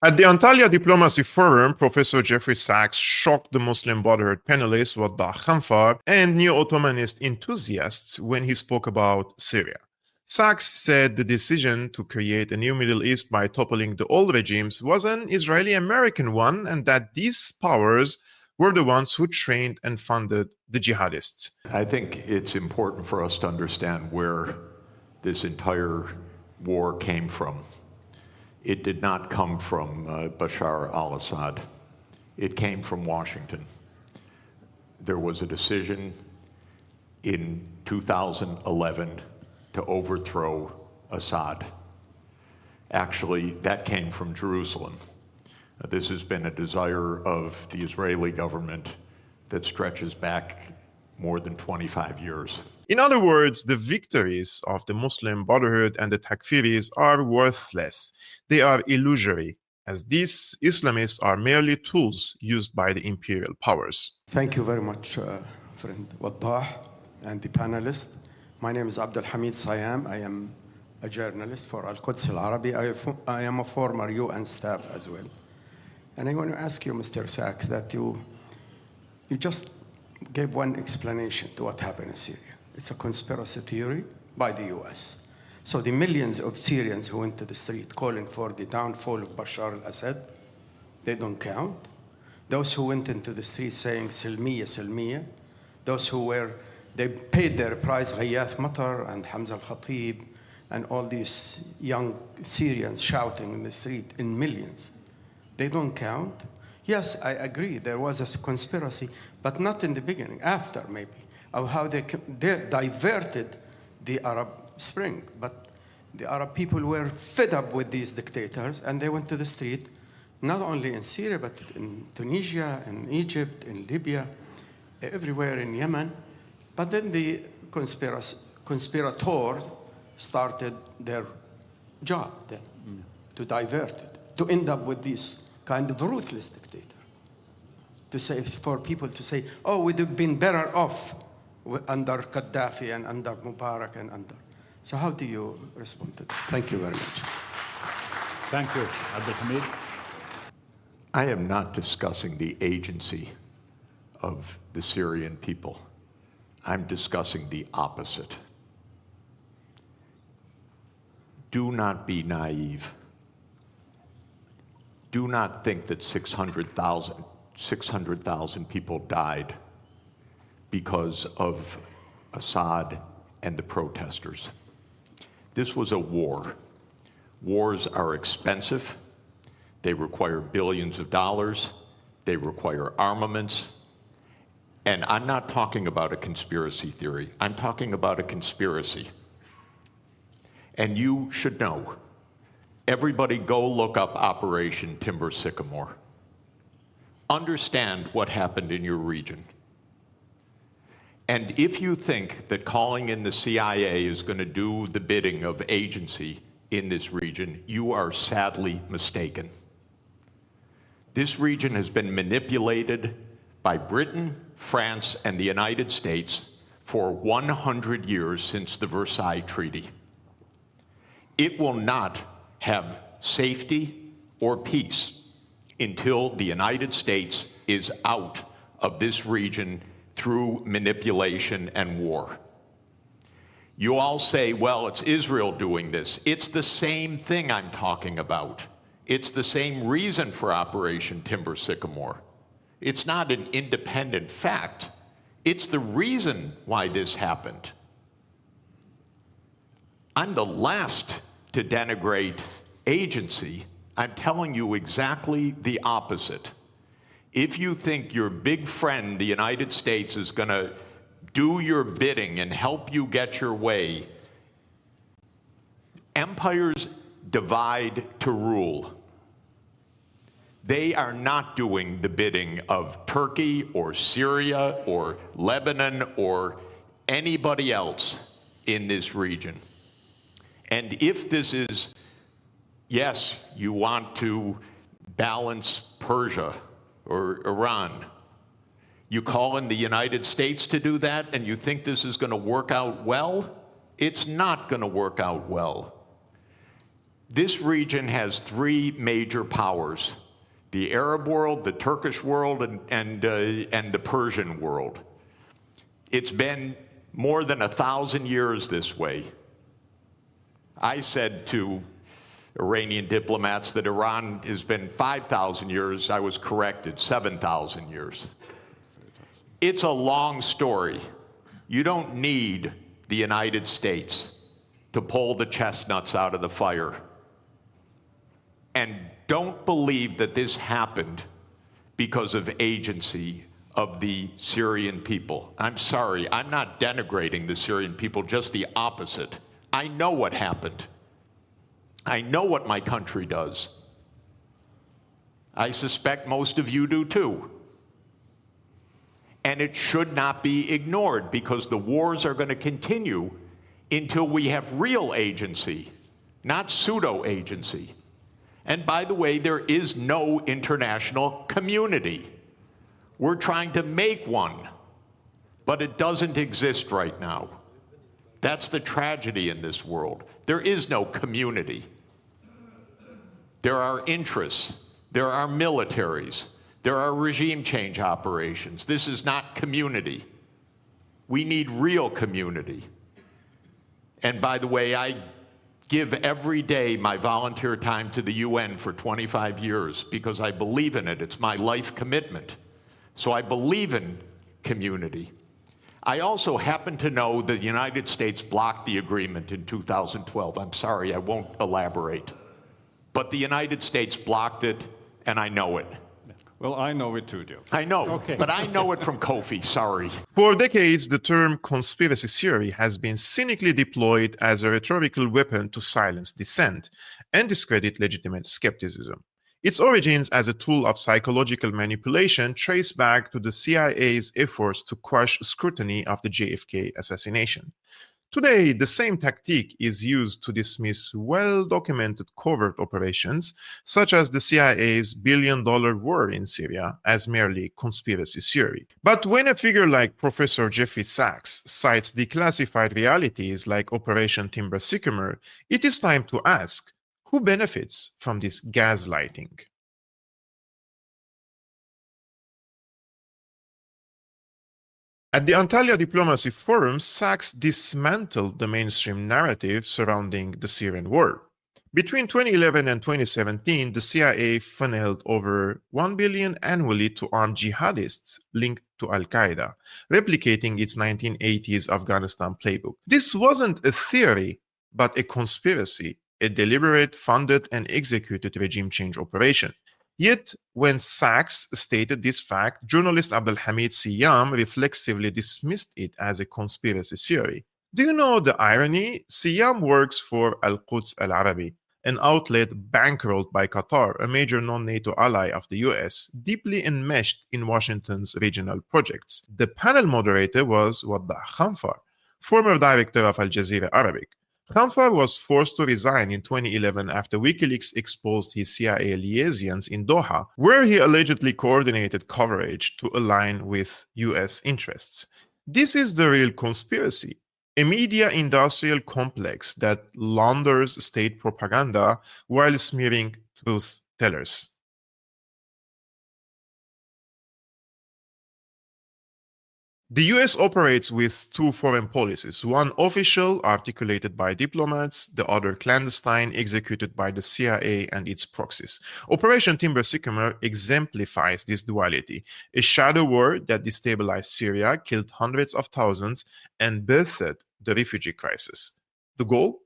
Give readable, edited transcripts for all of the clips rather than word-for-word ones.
At the Antalya Diplomacy Forum, Professor Jeffrey Sachs shocked the Muslim Brotherhood panelists, Waddah Khanfar, and neo-Ottomanist enthusiasts when he spoke about Syria. Sachs said the decision to create a new Middle East by toppling the old regimes was an Israeli-American one, and that these powers were the ones who trained and funded the jihadists. I think it's important for us to understand where this entire war came from. It did not come from Bashar al-Assad. It came from Washington. There was a decision in 2011 to overthrow Assad. Actually, that came from Jerusalem. This has been a desire of the Israeli government that stretches back more than 25 years. In other words, the victories of the Muslim Brotherhood and the Takfiris are worthless. They are illusory, as these Islamists are merely tools used by the imperial powers. Thank you very much, friend Waddah and the panelists. My name is Abdul Hamid Sayam. I am a journalist for Al-Quds Al-Arabi. I am a former UN staff as well. And I want to ask you, Mr. Sachs, that you just gave one explanation to what happened in Syria. It's a conspiracy theory by the US. So the millions of Syrians who went to the street calling for the downfall of Bashar al-Assad, they don't count. Those who went into the street saying Silmiya, Silmiya, those who they paid their price, Ghayath Matar and Hamza al-Khatib, and all these young Syrians shouting in the street in millions. They don't count. Yes, I agree, there was a conspiracy, but not in the beginning, after maybe, of how they diverted the Arab Spring. But the Arab people were fed up with these dictators, and they went to the street, not only in Syria, but in Tunisia, in Egypt, in Libya, everywhere in Yemen. But then the conspirators started their job then, to divert it, to end up with this kind of ruthless dictator. To say, for people to say, oh, we'd have been better off under Gaddafi and under Mubarak and under. So how do you respond to that? Thank you very much. Thank you, Abdul Hamid. I am not discussing the agency of the Syrian people. I'm discussing the opposite. Do not be naive. Do not think that 600,000 people died because of Assad and the protesters. This was a war. Wars are expensive. They require billions of dollars. They require armaments. And I'm not talking about a conspiracy theory. I'm talking about a conspiracy. And you should know. Everybody go look up Operation Timber Sycamore. Understand what happened in your region. And if you think that calling in the CIA is going to do the bidding of agency in this region, you are sadly mistaken. This region has been manipulated by Britain, France, and the United States for 100 years since the Versailles Treaty. It will not have safety or peace until the United States is out of this region through manipulation and war. You all say, well, it's Israel doing this. It's the same thing I'm talking about. It's the same reason for Operation Timber Sycamore. It's not an independent fact. It's the reason why this happened. I'm the last to denigrate agency. I'm telling you exactly the opposite. If you think your big friend, the United States, is going to do your bidding and help you get your way, empires divide to rule. They are not doing the bidding of Turkey or Syria or Lebanon or anybody else in this region. And if this is, yes, you want to balance Persia or Iran, you call in the United States to do that, and you think this is going to work out well? It's not going to work out well. This region has three major powers: the Arab world, the Turkish world, and the Persian world. It's been more than 1,000 years this way. I said to Iranian diplomats that Iran has been 5,000 years. I was corrected, 7,000 years. It's a long story. You don't need the United States to pull the chestnuts out of the fire. And don't believe that this happened because of agency of the Syrian people. I'm sorry, I'm not denigrating the Syrian people, just the opposite. I know what happened. I know what my country does. I suspect most of you do too. And it should not be ignored, because the wars are going to continue until we have real agency, not pseudo-agency. And by the way, there is no international community. We're trying to make one, but it doesn't exist right now. That's the tragedy in this world. There is no community. There are interests, there are militaries, there are regime change operations. This is not community. We need real community. And by the way, I give every day my volunteer time to the UN for 25 years because I believe in it. It's my life commitment. So I believe in community. I also happen to know that the United States blocked the agreement in 2012. I'm sorry, I won't elaborate. But the United States blocked it, and I know it. Well, I know it too, Joe. I know, Okay. but I know it from Kofi, sorry. For decades, the term conspiracy theory has been cynically deployed as a rhetorical weapon to silence dissent and discredit legitimate skepticism. Its origins as a tool of psychological manipulation trace back to the CIA's efforts to quash scrutiny of the JFK assassination. Today, the same tactic is used to dismiss well-documented covert operations, such as the CIA's billion-dollar war in Syria, as merely conspiracy theory. But when a figure like Professor Jeffrey Sachs cites declassified realities like Operation Timber Sycamore, it is time to ask, who benefits from this gaslighting? At the Antalya Diplomacy Forum, Sachs dismantled the mainstream narrative surrounding the Syrian war. Between 2011 and 2017, the CIA funneled over $1 billion annually to arm jihadists linked to Al-Qaeda, replicating its 1980s Afghanistan playbook. This wasn't a theory, but a conspiracy, a deliberate, funded, and executed regime change operation. Yet, when Sachs stated this fact, journalist Abdelhamid Syam reflexively dismissed it as a conspiracy theory. Do you know the irony? Syam works for Al-Quds Al-Arabi, an outlet bankrolled by Qatar, a major non-NATO ally of the US, deeply enmeshed in Washington's regional projects. The panel moderator was Waddah Khanfar, former director of Al Jazeera Arabic. Khanfar was forced to resign in 2011 after WikiLeaks exposed his CIA liaisons in Doha, where he allegedly coordinated coverage to align with US interests. This is the real conspiracy, a media-industrial complex that launders state propaganda while smearing truth tellers. The US operates with two foreign policies, one official, articulated by diplomats, the other clandestine, executed by the CIA and its proxies. Operation Timber Sycamore exemplifies this duality, a shadow war that destabilized Syria, killed hundreds of thousands, and birthed the refugee crisis. The goal?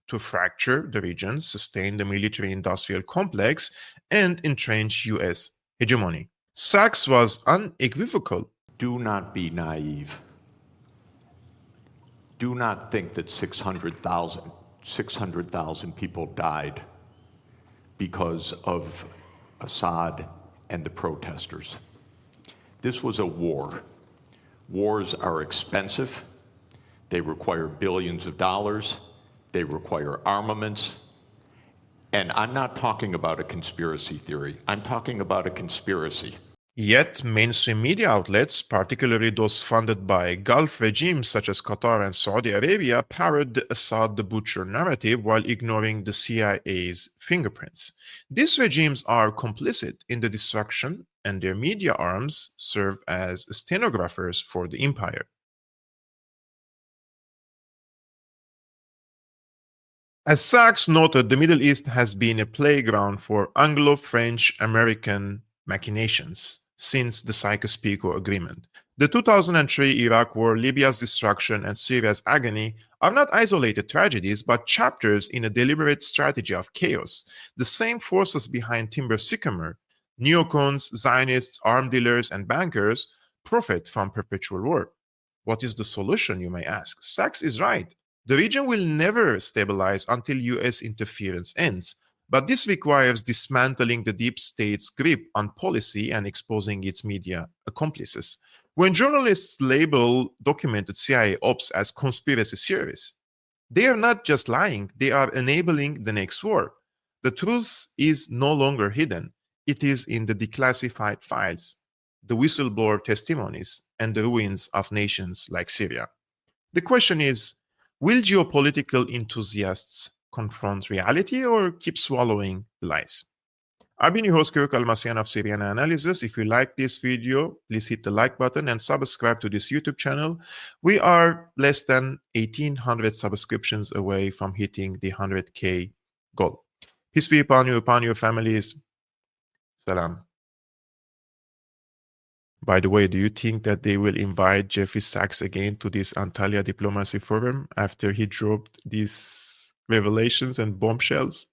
To fracture the region, sustain the military-industrial complex, and entrench US hegemony. Sachs was unequivocal. Do not be naive. Do not think that 600,000 people died because of Assad and the protesters. This was a war. Wars are expensive. They require billions of dollars. They require armaments. And I'm not talking about a conspiracy theory. I'm talking about a conspiracy. Yet, mainstream media outlets, particularly those funded by Gulf regimes such as Qatar and Saudi Arabia, parrot the Assad the Butcher narrative while ignoring the CIA's fingerprints. These regimes are complicit in the destruction, and their media arms serve as stenographers for the empire. As Sachs noted, the Middle East has been a playground for Anglo-French-American machinations since the Sykes-Picot Agreement. The 2003 Iraq War, Libya's destruction, and Syria's agony are not isolated tragedies, but chapters in a deliberate strategy of chaos. The same forces behind Timber Sycamore, neocons, Zionists, arm dealers, and bankers, profit from perpetual war. What is the solution, you may ask? Sachs is right. The region will never stabilize until US interference ends, but this requires dismantling the deep state's grip on policy and exposing its media accomplices. When journalists label documented CIA ops as conspiracy theories, they are not just lying, they are enabling the next war. The truth is no longer hidden. It is in the declassified files, the whistleblower testimonies, and the ruins of nations like Syria. The question is, will geopolitical enthusiasts confront reality or keep swallowing lies? I've been your host, Kevork Almassian of Syriana Analysis. If you like this video, please hit the like button and subscribe to this YouTube channel. We are less than 1,800 subscriptions away from hitting the 100K goal. Peace be upon you, upon your families. Salam. By the way, do you think that they will invite Jeffrey Sachs again to this Antalya Diplomacy Forum after he dropped these revelations and bombshells?